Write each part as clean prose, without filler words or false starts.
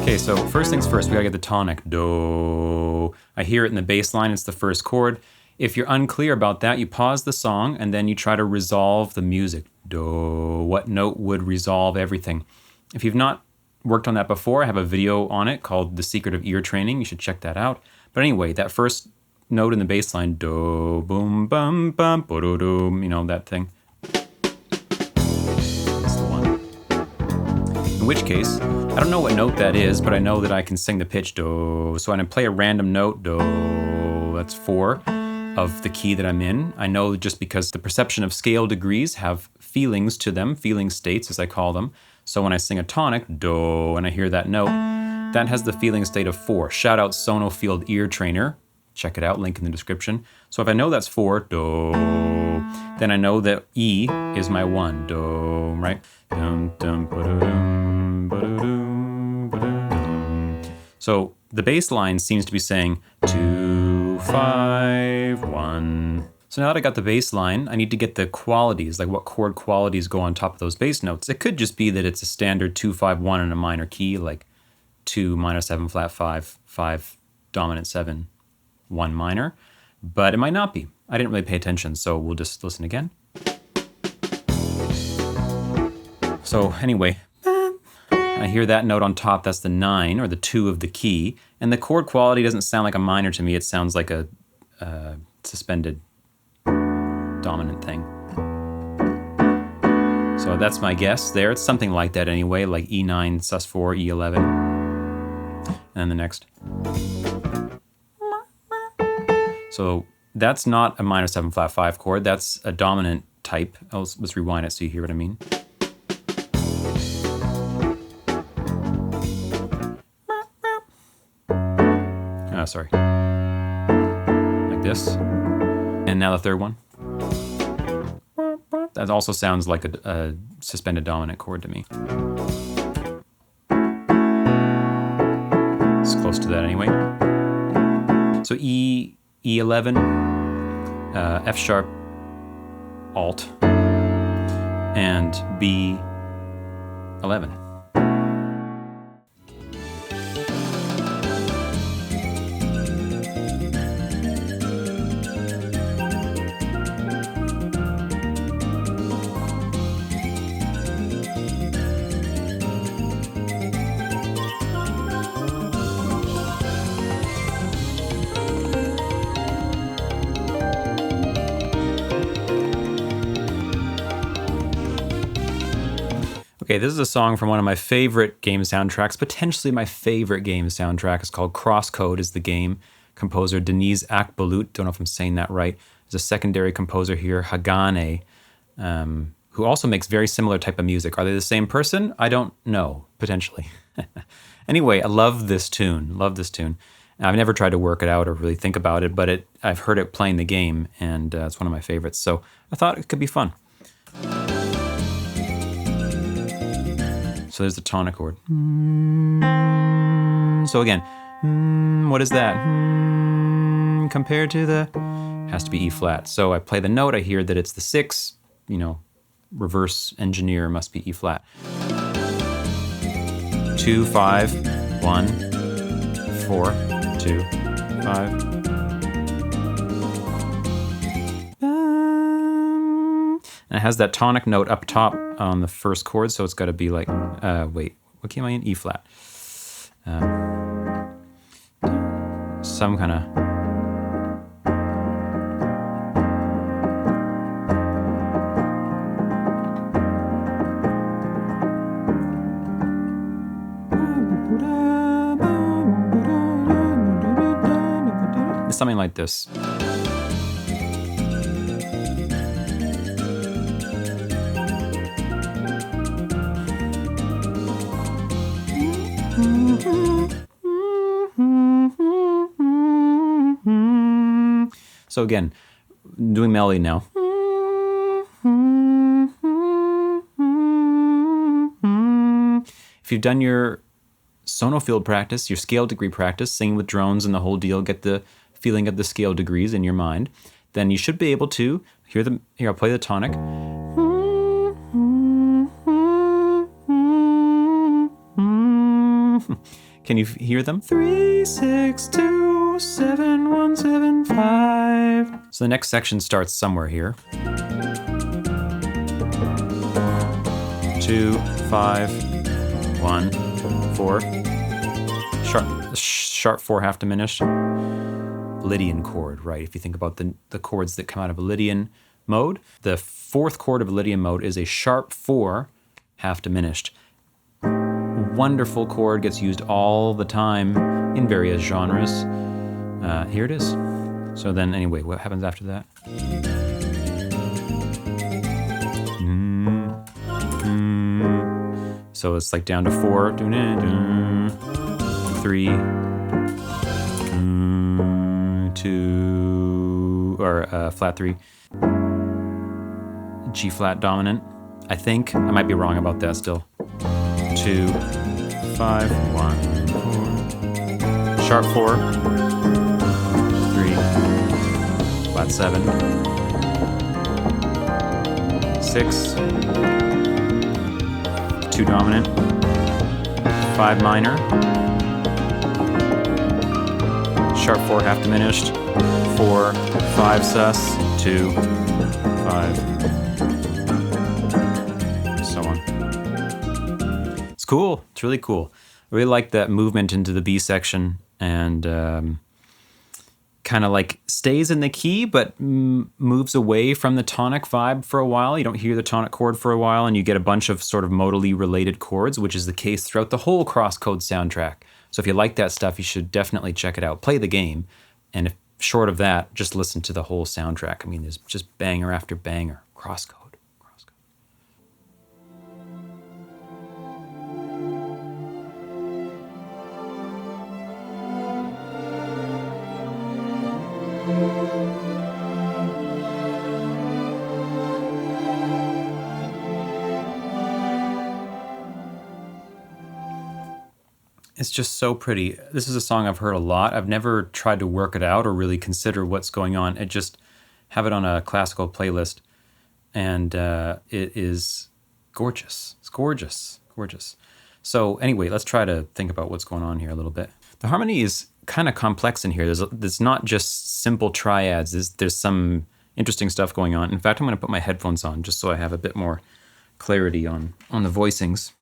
Okay, so first things first, we gotta get the tonic, do. I hear it in the bass line, it's the first chord. If you're unclear about that, you pause the song and then you try to resolve the music. Do, what note would resolve everything? If you've not worked on that before, I have a video on it called The Secret of Ear Training. You should check that out. But anyway, that first note in the bass line, do, boom, bum, bum, bo-do-doom, you know, that thing. That's the one. In which case, I don't know what note that is, but I know that I can sing the pitch, do. So when I play a random note, do, that's 4 of the key that I'm in. I know just because the perception of scale degrees have feelings to them, feeling states as I call them. So when I sing a tonic, do, and I hear that note, that has the feeling state of 4. Shout out Sonofield Ear Trainer. Check it out, link in the description. So if I know that's 4, do, then I know that E is my 1, do, right? Dum, dum, ba-da-dum, ba-da-dum, ba-da-dum. So the bass line seems to be saying 2, 5, 1. So now that I got the bass line, I need to get the qualities, like what chord qualities go on top of those bass notes. It could just be that it's a standard 2, 5, 1 in a minor key, like 2, minor 7, flat 5, 5, dominant 7, 1 minor, but it might not be. I didn't really pay attention, so we'll just listen again. So anyway, I hear that note on top, that's the 9, or the 2 of the key, and the chord quality doesn't sound like a minor to me, it sounds like a suspended dominant thing. So that's my guess there. It's something like that anyway, like E9, sus4, E11, and then the next. So that's not a minor 7 flat 5 chord, that's a dominant type. Let's rewind it so you hear what I mean. Sorry. Like this. And now the third one. That also sounds like a suspended dominant chord to me. It's close to that anyway. So E11, F sharp, Alt, and B11. Okay, this is a song from one of my favorite game soundtracks, potentially my favorite game soundtrack. It's called Crosscode is the game. Composer Deniz Akbulut, don't know if I'm saying that right. There's a secondary composer here, Hagane, who also makes very similar type of music. Are they the same person? I don't know, potentially. Anyway, I love this tune, I've never tried to work it out or really think about it, but I've heard it playing the game, and it's one of my favorites. So I thought it could be fun. So there's the tonic chord. So again, what is that? Compared to the, has to be E flat. So I play the note, I hear that it's the 6, you know, reverse engineer must be E flat. 2, 5, 1, 4, 2, 5. And it has that tonic note up top on the first chord, so it's got to be like, wait, what key am I in? E flat. Some kind of... something like this. So again, doing melody now. If you've done your Sonofield practice, your scale degree practice, singing with drones and the whole deal, get the feeling of the scale degrees in your mind, then you should be able to hear them. Here, I'll play the tonic. Can you hear them? 3, 6, 2, 7, 1, 7, 5. So the next section starts somewhere here. 2, 5, 1, 4. Sharp 4 half diminished. Lydian chord, right? If you think about the chords that come out of a Lydian mode, the fourth chord of a Lydian mode is a sharp 4 half diminished. Wonderful chord, gets used all the time in various genres. Here it is. So then anyway, what happens after that? So it's like down to 4, 3, 2, or flat 3, G flat dominant. I think I might be wrong about that still. 2, 5, 1, 4, sharp 4, 3, flat 7, 6, 2 dominant, 5 minor, sharp 4 half diminished, 4, 5 sus, 2, 5, so on. It's cool. It's really cool. I really like that movement into the B section, and kind of like stays in the key, but moves away from the tonic vibe for a while. You don't hear the tonic chord for a while, and you get a bunch of sort of modally related chords, which is the case throughout the whole Crosscode soundtrack. So if you like that stuff, you should definitely check it out. Play the game, and if short of that, just listen to the whole soundtrack. I mean, there's just banger after banger. Crosscode. It's just so pretty. This is a song I've heard a lot. I've never tried to work it out or really consider what's going on. I just have it on a classical playlist, and it is gorgeous. It's gorgeous, gorgeous. So anyway, let's try to think about what's going on here a little bit. The harmony is kind of complex in here. There's not just simple triads. There's some interesting stuff going on. In fact, I'm going to put my headphones on just so I have a bit more clarity on the voicings.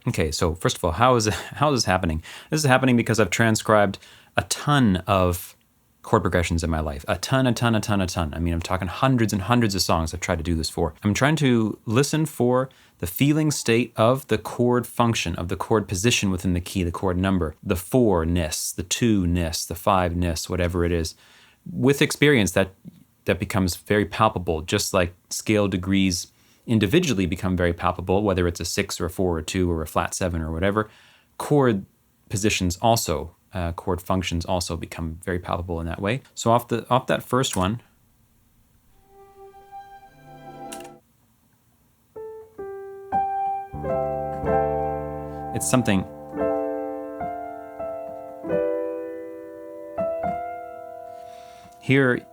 Okay, so first of all, how is this happening? This is happening because I've transcribed a ton of chord progressions in my life. A ton. I mean, I'm talking hundreds and hundreds of songs I've tried to do this for. I'm trying to listen for the feeling state of the chord function, of the chord position within the key, the chord number, the 4-ness, the 2-ness, the 5-ness, whatever it is. With experience, that becomes very palpable, just like scale degrees individually become very palpable, whether it's a 6 or a 4 or 2 or a flat 7 or whatever. Chord positions also, chord functions also become very palpable in that way. So off that first one, it's something here.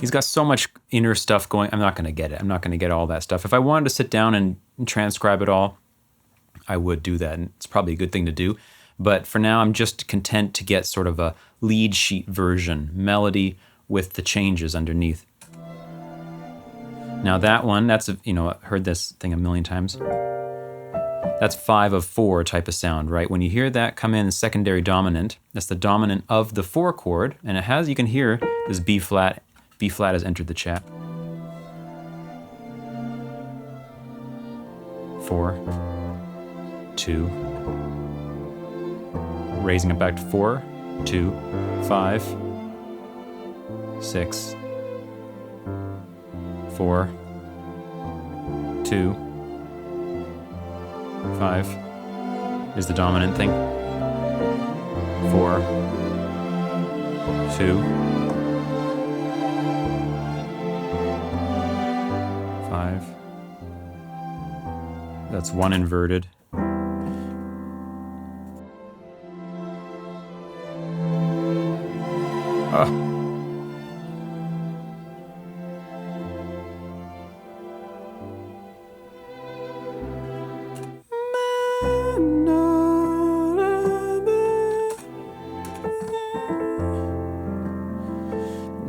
He's got so much inner stuff going. I'm not going to get it. I'm not going to get all that stuff. If I wanted to sit down and transcribe it all, I would do that. And it's probably a good thing to do. But for now, I'm just content to get sort of a lead sheet version, melody with the changes underneath. Now that one, I've heard this thing a million times. That's 5 of 4 type of sound, right? When you hear that come in secondary dominant, that's the dominant of the 4 chord. And you can hear this B flat. B flat has entered the chat. 4, 2, raising it back to 4, 2, 5, 6, 4, 2, 5 is the dominant thing. 4, 2, 5. That's 1 inverted.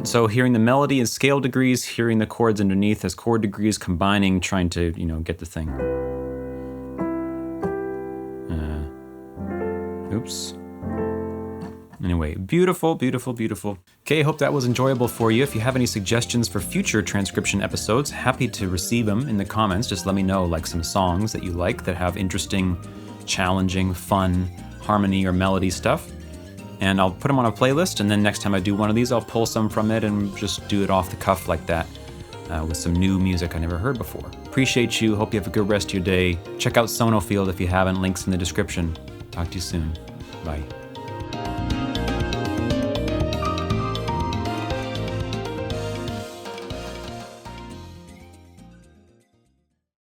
So hearing the melody in scale degrees, hearing the chords underneath as chord degrees, combining, trying to, get the thing. Oops. Anyway, beautiful, beautiful, beautiful. Okay, hope that was enjoyable for you. If you have any suggestions for future transcription episodes, happy to receive them in the comments. Just let me know, like some songs that you like that have interesting, challenging, fun, harmony or melody stuff. And I'll put them on a playlist, and then next time I do one of these, I'll pull some from it and just do it off the cuff like that with some new music I never heard before. Appreciate you. Hope you have a good rest of your day. Check out Sonofield if you haven't. Links in the description. Talk to you soon. Bye.